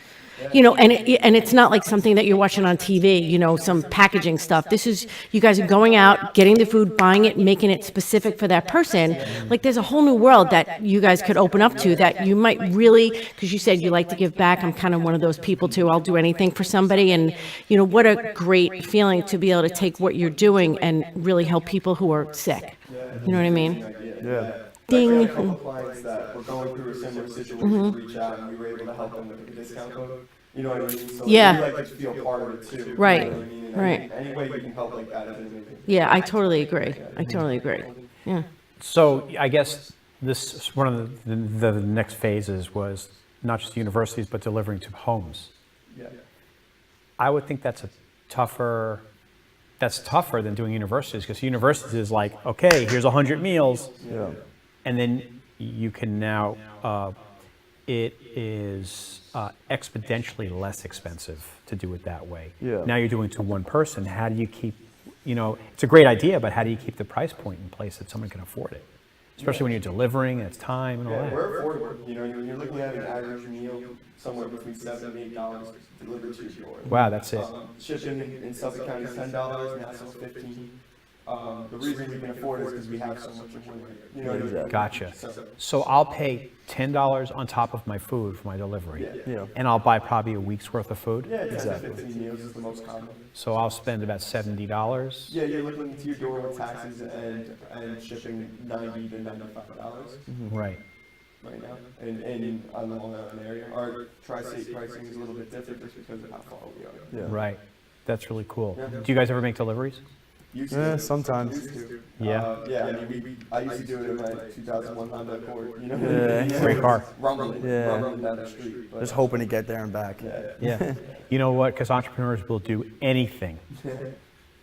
You know, and it's not like something that you're watching on TV, you know, some packaging stuff. This is, you guys are going out, getting the food, buying it, making it specific for that person. Like, there's a whole new world that you guys could open up to that you might really, because you said you like to give back. I'm kind of one of those people too. I'll do anything for somebody. And, you know, what a great feeling to be able to take what you're doing and really help people who are sick. You know what I mean? Yeah. Ding. Like, I had a couple clients that were going through a similar situation, reach out, and we were able to help them with a discount code. You know what I mean? So Yeah. we like to feel part of it too. Right. You know what I mean? And Right. Any way we can help like that is amazing. Yeah, I totally agree. I totally agree. Yeah. So I guess this, one of the next phases was not just universities, but delivering to homes. Yeah. I would think that's tougher than doing universities, because universities is like, okay, here's 100 meals. Yeah. And then you can now, it is exponentially less expensive to do it that way. Yeah. Now you're doing to one person. How do you keep, you know, it's a great idea, but how do you keep the price point in place that someone can afford it? Especially when you're delivering, and it's time and all Yeah, that. we're affordable. You know, you're looking at an average meal somewhere between $7 and $8 delivered to your door. Wow, that's it. Shipping in Suffolk County is $10, Nassau's $15. The reason we can afford it is because we have so much employment. You know what I mean? Exactly. Gotcha. So, So I'll pay $10 on top of my food for my delivery. Yeah. And I'll buy probably a week's worth of food. yeah, 10 to 15 meals is the most common. So I'll spend about $70. Yeah, you're looking to your door with taxes and shipping $90 to $95 Right. right now, in on the Long Island area. Our tri-state pricing is a little bit different just because of how far we are. Yeah. Right. That's really cool. Yeah. Do you guys ever make deliveries? Used Yeah, to. sometimes. Used to. Yeah. Yeah, I mean, I used to do it in my 2001 Honda Accord, you know? Yeah. Great car. Rumbling, Yeah. rumbling down the street. But, Just hoping to get there and back. Yeah. You know what? Because entrepreneurs will do anything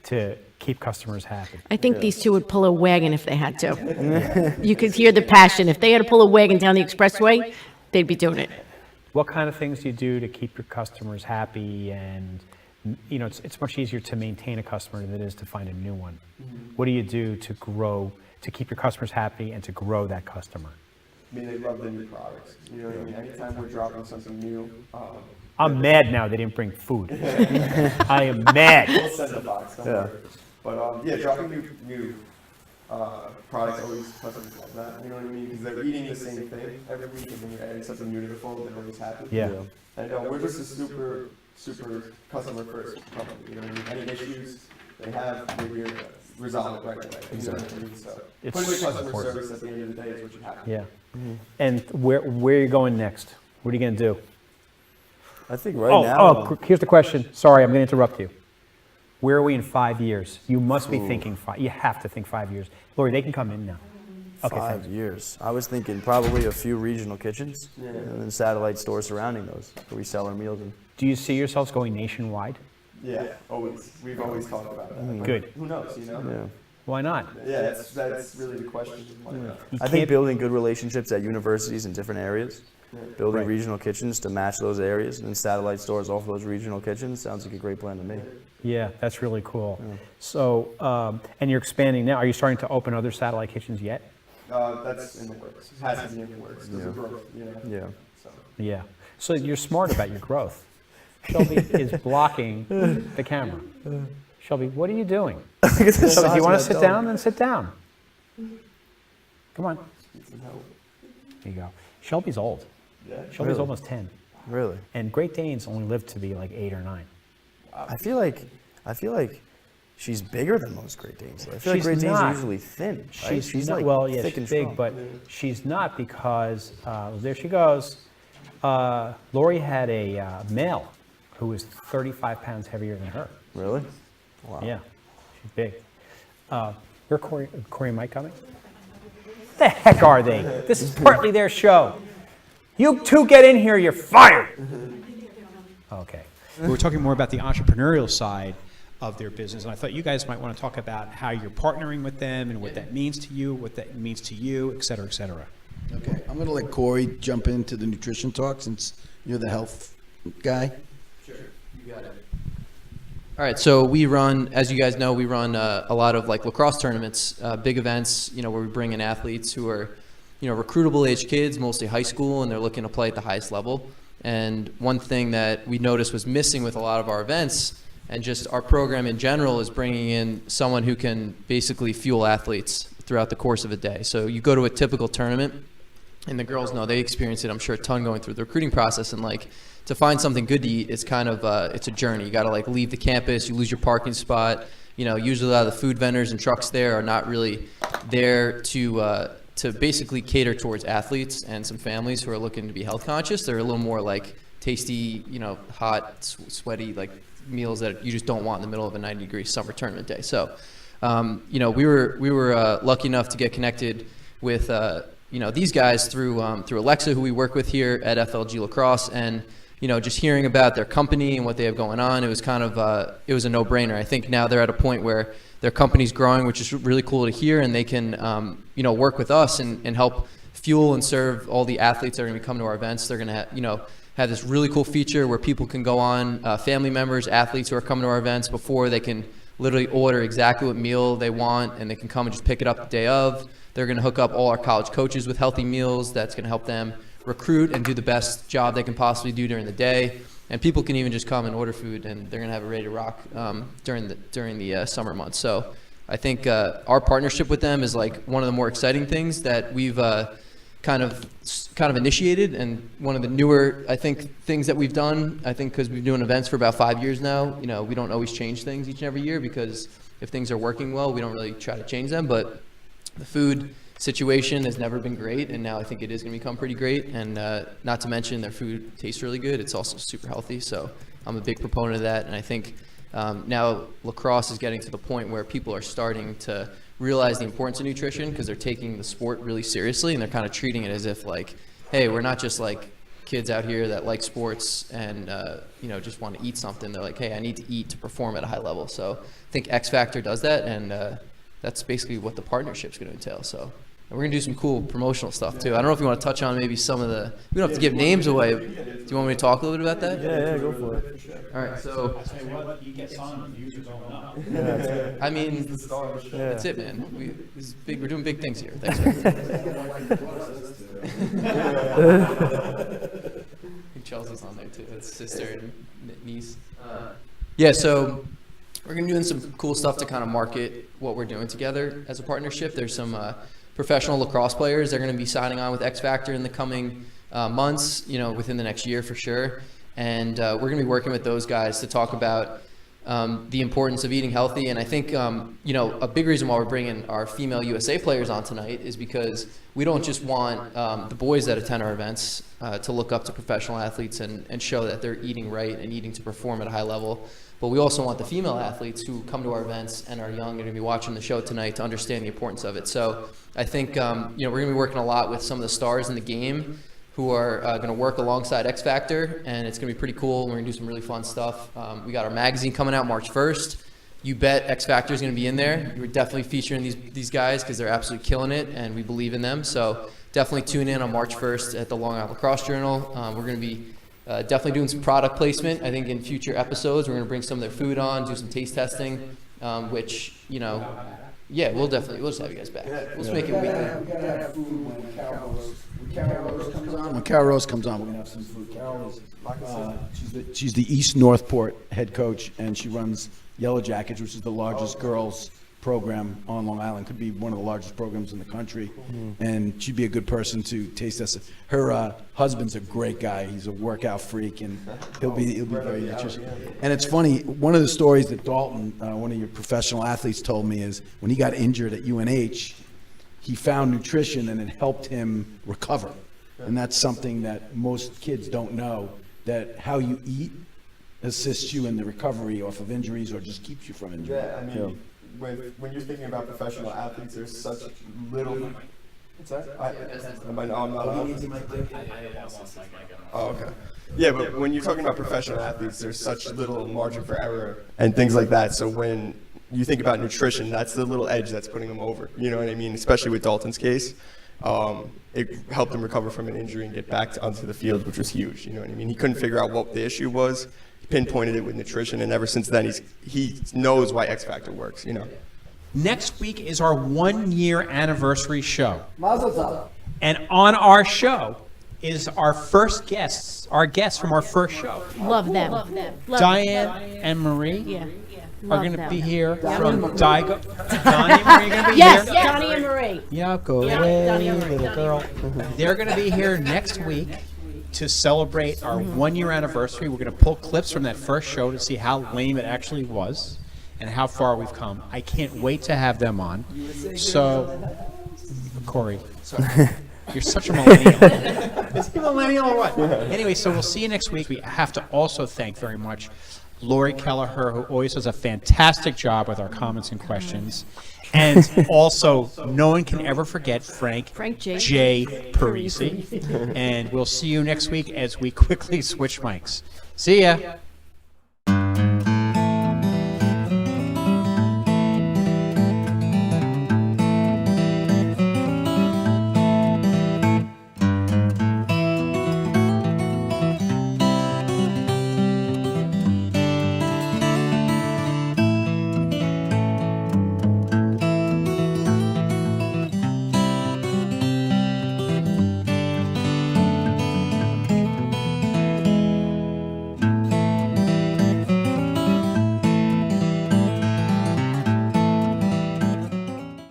to keep customers happy. I think these two would pull a wagon if they had to. You could hear the passion. If they had to pull a wagon down the expressway, they'd be doing it. What kind of things do you do to keep your customers happy? And, you know, it's much easier to maintain a customer than it is to find a new one. What do you do to grow, to keep your customers happy and to grow that customer? I mean, they love the new products. You know what I mean? Anytime we're dropping something new, I'm mad now they didn't bring food. I am mad. we'll send a box. Don't Yeah. worry. But yeah, dropping new products always customers love that. You know what I mean? Because they're eating the same thing every week, and when you're adding something new to the fold, they're always happy. Yeah. And we're just a super customer first company. You know what I mean? Any issues they have, we're here to resolve it right away. You know what I mean? So It's putting customer important. service at the end of the day is what you have. Yeah. And where are you going next? What are you going to do? I think right now. Here's the question. Sorry, I'm going to interrupt you. Where are we in 5 years? You must be thinking you have to think 5 years. Lori, they can come in now. Okay, 5 thanks. years. I was thinking probably a few regional kitchens and then satellite stores surrounding those where we sell our meals. And Do you see yourselves going nationwide? Yeah, always. We've always talked about that. But Good. who knows? You know? yeah. Why not? Yeah, that's really the question. Why not? You I think can't- building good relationships at universities in different areas, building Right. regional kitchens to match those areas, and then satellite stores off those regional kitchens sounds like a great plan to me. Yeah, that's really cool. So, and you're expanding now. Are you starting to open other satellite kitchens yet? That's in the works. It has to be in the works because of growth. You know? Yeah. So. Yeah. So you're smart about your growth. Shelby is blocking the camera. Shelby, what are you doing? Shelby, do you want to sit down? Then sit down. Come on. Need some help. There you go. Shelby's old. Yeah. Shelby's Really? almost 10. Really? And Great Danes only live to be like 8 or 9. I feel like she's bigger than most Great Danes. I feel like She's Great Danes not. are usually thin. Right? She's not, like well, yeah, thick she's and big, strong. but she's not because, there she goes. Lori had a male who was 35 pounds heavier than her. Really? Wow. Yeah, she's big. Where Corey and Mike coming? The heck are they? This is partly their show. You two get in here, you're fired. Okay. We were talking more about the entrepreneurial side of their business, and I thought you guys might want to talk about how you're partnering with them and what that means to you, what that means to you, et cetera, et cetera. Okay, I'm gonna let Corey jump into the nutrition talk since you're the health guy. All right, so we run, as you guys know, we run a lot of like lacrosse tournaments, big events, you know, where we bring in athletes who are, you know, recruitable age kids, mostly high school, and they're looking to play at the highest level. And one thing that we noticed was missing with a lot of our events and just our program in general is bringing in someone who can basically fuel athletes throughout the course of a day. So you go to a typical tournament, and the girls know, they experience it, I'm sure, a ton going through the recruiting process. And like, to find something good to eat, it's kind of, it's a journey. You got to like leave the campus, you lose your parking spot. You know, usually a lot of the food vendors and trucks there are not really there to basically cater towards athletes and some families who are looking to be health conscious. They're a little more like tasty, you know, hot, sweaty, like meals that you just don't want in the middle of a 90-degree summer tournament day. So, you know, we were lucky enough to get connected with, you know, these guys through Alexa, who we work with here at FLG Lacrosse, and you know, just hearing about their company and what they have going on, it was kind of it was a no-brainer. I think now they're at a point where their company's growing, which is really cool to hear, and they can you know, work with us and help fuel and serve all the athletes that are going to be coming to our events. They're going to you know, have this really cool feature where people can go on, family members, athletes who are coming to our events before, they can literally order exactly what meal they want, and they can come and just pick it up the day of. They're going to hook up all our college coaches with healthy meals. That's going to help them recruit and do the best job they can possibly do during the day. And people can even just come and order food, and they're going to have it ready to rock during the summer months. So I think our partnership with them is like one of the more exciting things that we've kind of initiated, and one of the newer, I think, things that we've done. I think because we've been doing events for about 5 years now, you know, we don't always change things each and every year, because if things are working well, we don't really try to change them. But the food situation has never been great, and now I think it is going to become pretty great. And not to mention, their food tastes really good. It's also super healthy, so I'm a big proponent of that. And I think now lacrosse is getting to the point where people are starting to realize the importance of nutrition, because they're taking the sport really seriously, and they're kind of treating it as if like, hey, we're not just like kids out here that like sports and you know, just want to eat something. They're like, hey, I need to eat to perform at a high level. So I think X Factor does that, and that's basically what the partnership's going to entail. So. And we're going to do some cool promotional stuff too. I don't know if you want to touch on maybe some of the, we don't have to give names away. Do you want me to talk a little bit about that? Yeah, go for it. All right, so. I tell you what, you get on, views are going up. I mean, that's it, man. We're doing big things here. Thanks, man. Chelsea's on there too. It's sister and niece. Yeah, so we're going to be doing some cool stuff to kind of market what we're doing together as a partnership. There's some professional lacrosse players. They're going to be signing on with X Factor in the coming months, you know, within the next year for sure. And we're going to be working with those guys to talk about the importance of eating healthy. And I think, you know, a big reason why we're bringing our female USA players on tonight is because we don't just want the boys that attend our events to look up to professional athletes and show that they're eating right and eating to perform at a high level. But we also want the female athletes who come to our events and are young and going to be watching the show tonight to understand the importance of it. So I think, you know, we're going to be working a lot with some of the stars in the game who are going to work alongside X Factor, and it's going to be pretty cool. We're going to do some really fun stuff. We got our magazine coming out March 1st. You bet X Factor is going to be in there. We're definitely featuring these guys because they're absolutely killing it, and we believe in them. So definitely tune in on March 1st at the Long Island Lacrosse Journal. We're going to be definitely doing some product placement. I think in future episodes, we're going to bring some of their food on, do some taste testing, which, you know, yeah, we'll just have you guys back. Let's make it weekly. We gotta have food when Carol Rose comes on. We're gonna have some food. Carol is she's the East Northport head coach, and she runs Yellow Jackets, which is the largest girls program on Long Island. Could be one of the largest programs in the country. And she'd be a good person to taste test. Her husband's a great guy. He's a workout freak, and he'll be very nutritious. And it's funny, one of the stories that Dalton, one of your professional athletes, told me is when he got injured at UNH, he found nutrition and it helped him recover. And that's something that most kids don't know, that how you eat assists you in the recovery off of injuries or just keeps you from injury. Yeah, I mean, when you're thinking about professional athletes, there's such little. What's that? I'm not on. Oh, okay. Yeah, but when you're talking about professional athletes, there's such little margin for error and things like that. So when you think about nutrition, that's the little edge that's putting them over. You know what I mean? Especially with Dalton's case, it helped him recover from an injury and get back onto the field, which was huge. You know what I mean? He couldn't figure out what the issue was. Pinpointed it with nutrition, and ever since then he knows why X Factor works, you know. Next week is our 1-year anniversary show. Mazel tov. And on our show is our first guests, our guests from our first show. Love them. Love Diane and Marie Yeah. are Love going to them. be here from Digo. Donnie and Marie are going to be Yes, here. Donnie and Marie. Yeah, go Yeah, away, Donnie and Marie, little Donnie girl. and They're going to be here next week to celebrate our 1-year anniversary. We're going to pull clips from that first show to see how lame it actually was and how far we've come. I can't wait to have them on. So, Corey, you're such a millennial. Is he a millennial or what? Anyway, so we'll see you next week. We have to also thank very much Lori Kelleher, who always does a fantastic job with our comments and questions. And also, no one can ever forget Frank J. Parisi. And we'll see you next week as we quickly switch mics. See ya.